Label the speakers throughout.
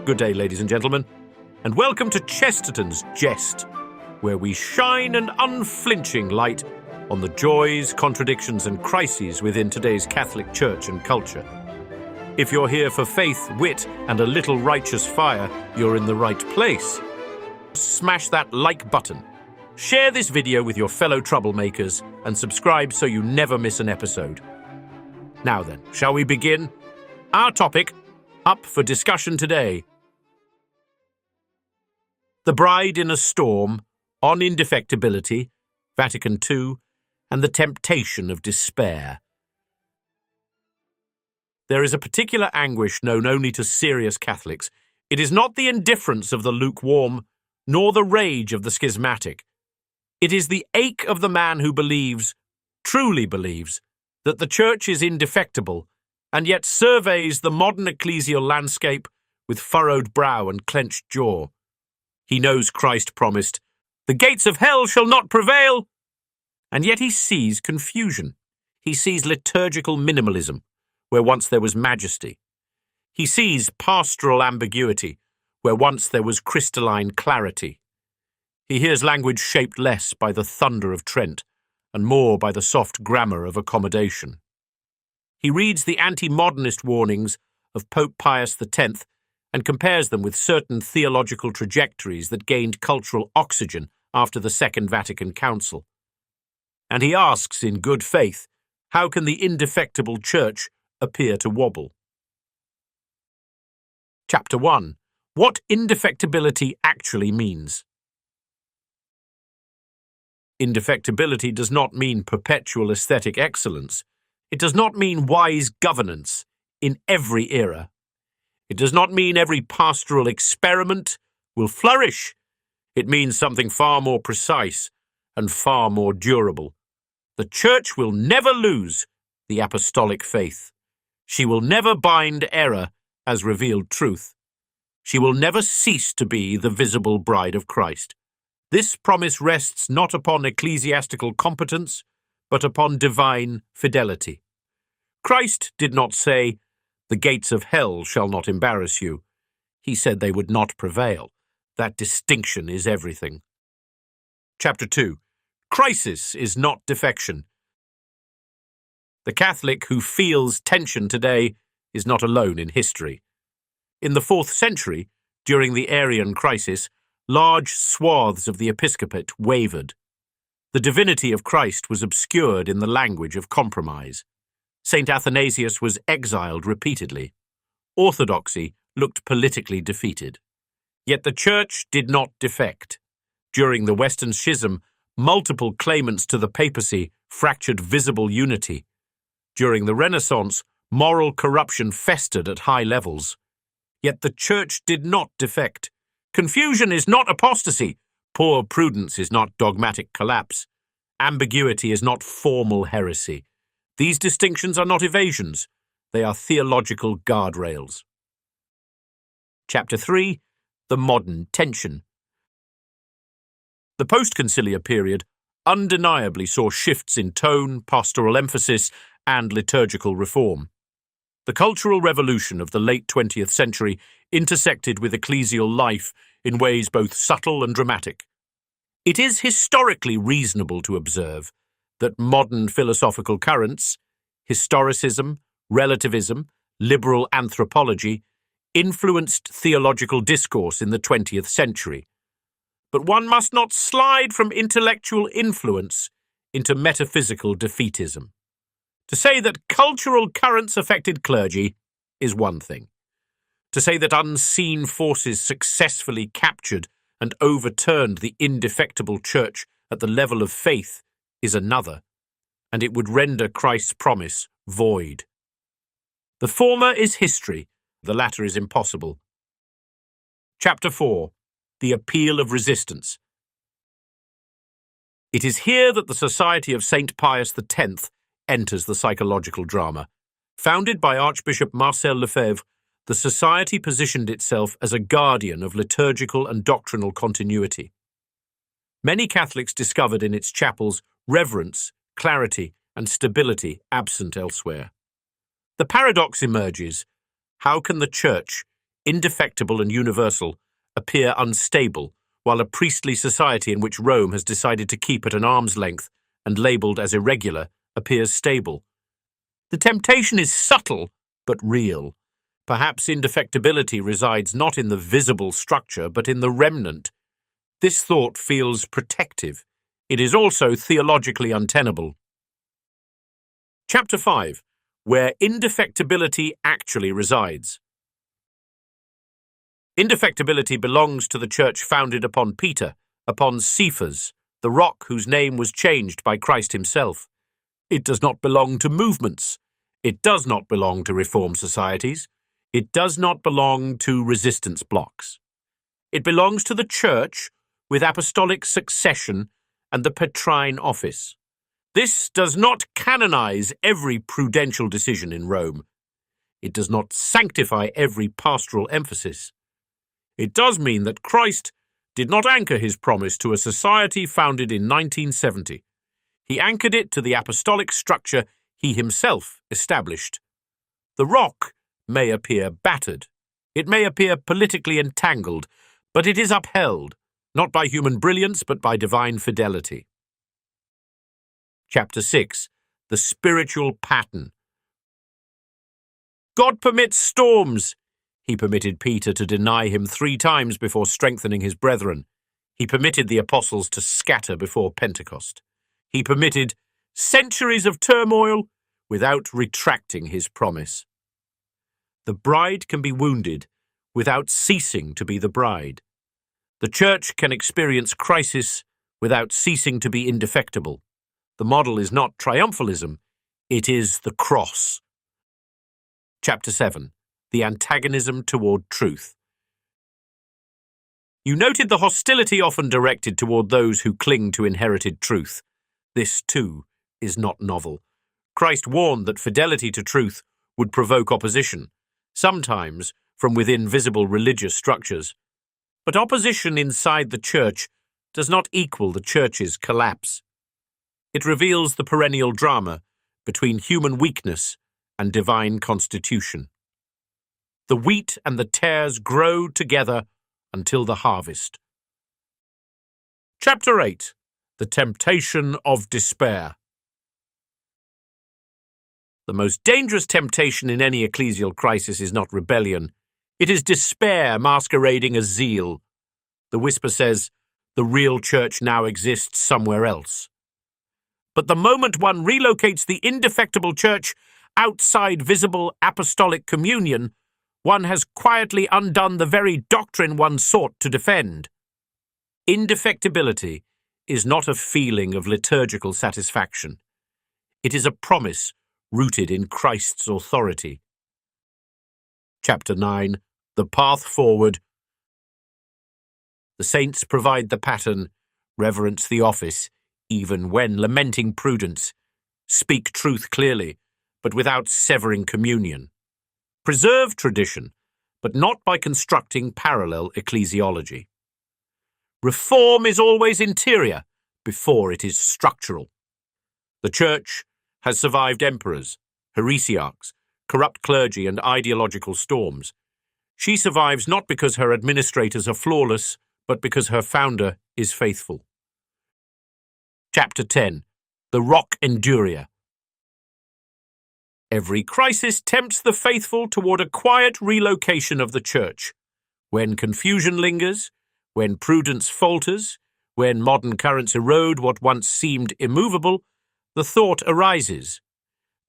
Speaker 1: Good day, ladies and gentlemen, and welcome to Chesterton's Jest, where we shine an unflinching light on the joys, contradictions, and crises within today's Catholic Church and culture. If you're here for faith, wit, and a little righteous fire, you're in the right place. Smash that like button, share this video with your fellow troublemakers, and subscribe so you never miss an episode. Now then, shall we begin? Our topic, up for discussion today: The Bride in a Storm, on Indefectibility, Vatican II, and the Temptation of Despair. There is a particular anguish known only to serious Catholics. It is not the indifference of the lukewarm, nor the rage of the schismatic. It is the ache of the man who believes, truly believes, that the Church is indefectible, and yet surveys the modern ecclesial landscape with furrowed brow and clenched jaw. He knows Christ promised, "The gates of hell shall not prevail," and yet he sees confusion. He sees liturgical minimalism, where once there was majesty. He sees pastoral ambiguity, where once there was crystalline clarity. He hears language shaped less by the thunder of Trent and more by the soft grammar of accommodation. He reads the anti-modernist warnings of Pope Pius X and compares them with certain theological trajectories that gained cultural oxygen after the Second Vatican Council. And he asks in good faith, how can the indefectible Church appear to wobble? Chapter 1. What indefectibility actually means. Indefectibility does not mean perpetual aesthetic excellence. It does not mean wise governance in every era. It does not mean every pastoral experiment will flourish. It means something far more precise and far more durable. The Church will never lose the apostolic faith. She will never bind error as revealed truth. She will never cease to be the visible bride of Christ. This promise rests not upon ecclesiastical competence, but upon divine fidelity. Christ did not say, "The gates of hell shall not embarrass you." He said they would not prevail. That distinction is everything. Chapter 2. Crisis is not defection. The Catholic who feels tension today is not alone in history. In the 4th century, during the Arian crisis, large swaths of the episcopate wavered. The divinity of Christ was obscured in the language of compromise. St. Athanasius was exiled repeatedly. Orthodoxy looked politically defeated. Yet the Church did not defect. During the Western Schism, multiple claimants to the papacy fractured visible unity. During the Renaissance, moral corruption festered at high levels. Yet the Church did not defect. Confusion is not apostasy. Poor prudence is not dogmatic collapse. Ambiguity is not formal heresy. These distinctions are not evasions. They are theological guardrails. Chapter 3. The Modern Tension. The post-conciliar period undeniably saw shifts in tone, pastoral emphasis, and liturgical reform. The cultural revolution of the late 20th century intersected with ecclesial life in ways both subtle and dramatic. It is historically reasonable to observe that modern philosophical currents, historicism, relativism, liberal anthropology, influenced theological discourse in the 20th century. But one must not slide from intellectual influence into metaphysical defeatism. To say that cultural currents affected clergy is one thing. To say that unseen forces successfully captured and overturned the indefectible Church at the level of faith is another, and it would render Christ's promise void. The former is history, the latter is impossible. Chapter 4. The Appeal of Resistance. It is here that the Society of St. Pius X enters the psychological drama. Founded by Archbishop Marcel Lefebvre, the Society positioned itself as a guardian of liturgical and doctrinal continuity. Many Catholics discovered in its chapels reverence, clarity, and stability absent elsewhere. The paradox emerges: how can the Church, indefectible and universal, appear unstable, while a priestly society in which Rome has decided to keep at an arm's length and labelled as irregular appears stable. The temptation is subtle, but real. Perhaps indefectibility resides not in the visible structure, but in the remnant. This thought feels protective. It is also theologically untenable. Chapter 5. Where indefectibility actually resides. Indefectibility belongs to the church founded upon Peter, upon Cephas, the rock whose name was changed by Christ himself. It does not belong to movements. It does not belong to reform societies. It does not belong to resistance blocks. It belongs to the church with apostolic succession and the Petrine office. This does not canonize every prudential decision in Rome. It does not sanctify every pastoral emphasis. It does mean that Christ did not anchor his promise to a society founded in 1970. He anchored it to the apostolic structure he himself established. The rock may appear battered. It may appear politically entangled, but it is upheld, not by human brilliance, but by divine fidelity. Chapter 6. The spiritual pattern. God permits storms. He permitted Peter to deny him 3 times before strengthening his brethren. He permitted the apostles to scatter before Pentecost. He permitted centuries of turmoil without retracting his promise. The bride can be wounded without ceasing to be the bride. The church can experience crisis without ceasing to be indefectible. The model is not triumphalism, it is the cross. Chapter 7. The antagonism toward truth. You noted the hostility often directed toward those who cling to inherited truth. This, too, is not novel. Christ warned that fidelity to truth would provoke opposition, sometimes from within visible religious structures. But opposition inside the church does not equal the church's collapse. It reveals the perennial drama between human weakness and divine constitution. The wheat and the tares grow together until the harvest. Chapter 8. The temptation of despair. The most dangerous temptation in any ecclesial crisis is not rebellion. It is despair masquerading as zeal. The whisper says, the real church now exists somewhere else. But the moment one relocates the indefectible church outside visible apostolic communion, one has quietly undone the very doctrine one sought to defend. Indefectibility is not a feeling of liturgical satisfaction. It is a promise rooted in Christ's authority. Chapter 9. The path forward. The saints provide the pattern, reverence the office, even when lamenting prudence, speak truth clearly, but without severing communion. Preserve tradition, but not by constructing parallel ecclesiology. Reform is always interior before it is structural. The Church has survived emperors, heresiarchs, corrupt clergy, and ideological storms. She survives not because her administrators are flawless, but because her founder is faithful. Chapter 10. The Rock Enduria. Every crisis tempts the faithful toward a quiet relocation of the church. When confusion lingers, when prudence falters, when modern currents erode what once seemed immovable, the thought arises.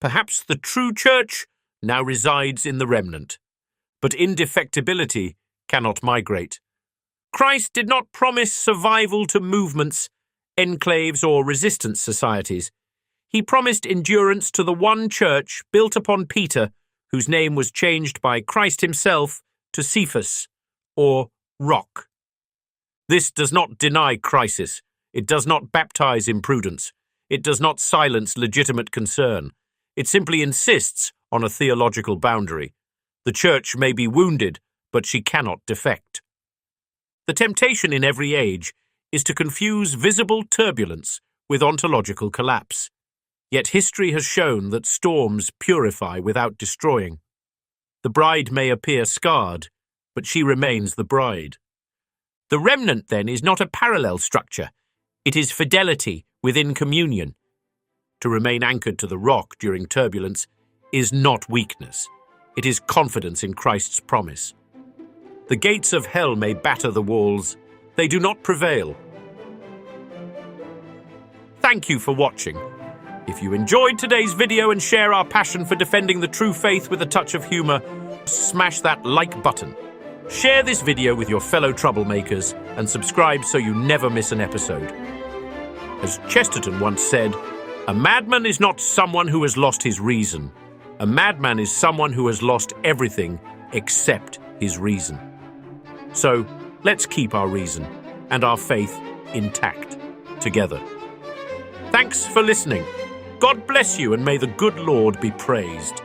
Speaker 1: Perhaps the true church now resides in the remnant, but indefectibility cannot migrate. Christ did not promise survival to movements, enclaves, or resistance societies. He promised endurance to the one church built upon Peter, whose name was changed by Christ himself to Cephas, or rock. This does not deny crisis. It does not baptize imprudence. It does not silence legitimate concern. It simply insists on a theological boundary. The church may be wounded, but she cannot defect. The temptation in every age is to confuse visible turbulence with ontological collapse. Yet history has shown that storms purify without destroying. The bride may appear scarred, but she remains the bride. The remnant, then, is not a parallel structure. It is fidelity within communion. To remain anchored to the rock during turbulence is not weakness. It is confidence in Christ's promise. The gates of hell may batter the walls. They do not prevail. Thank you for watching. If you enjoyed today's video and share our passion for defending the true faith with a touch of humor, smash that like button. Share this video with your fellow troublemakers and subscribe so you never miss an episode. As Chesterton once said, a madman is not someone who has lost his reason. A madman is someone who has lost everything except his reason. So, let's keep our reason and our faith intact together. Thanks for listening. God bless you, and may the good Lord be praised.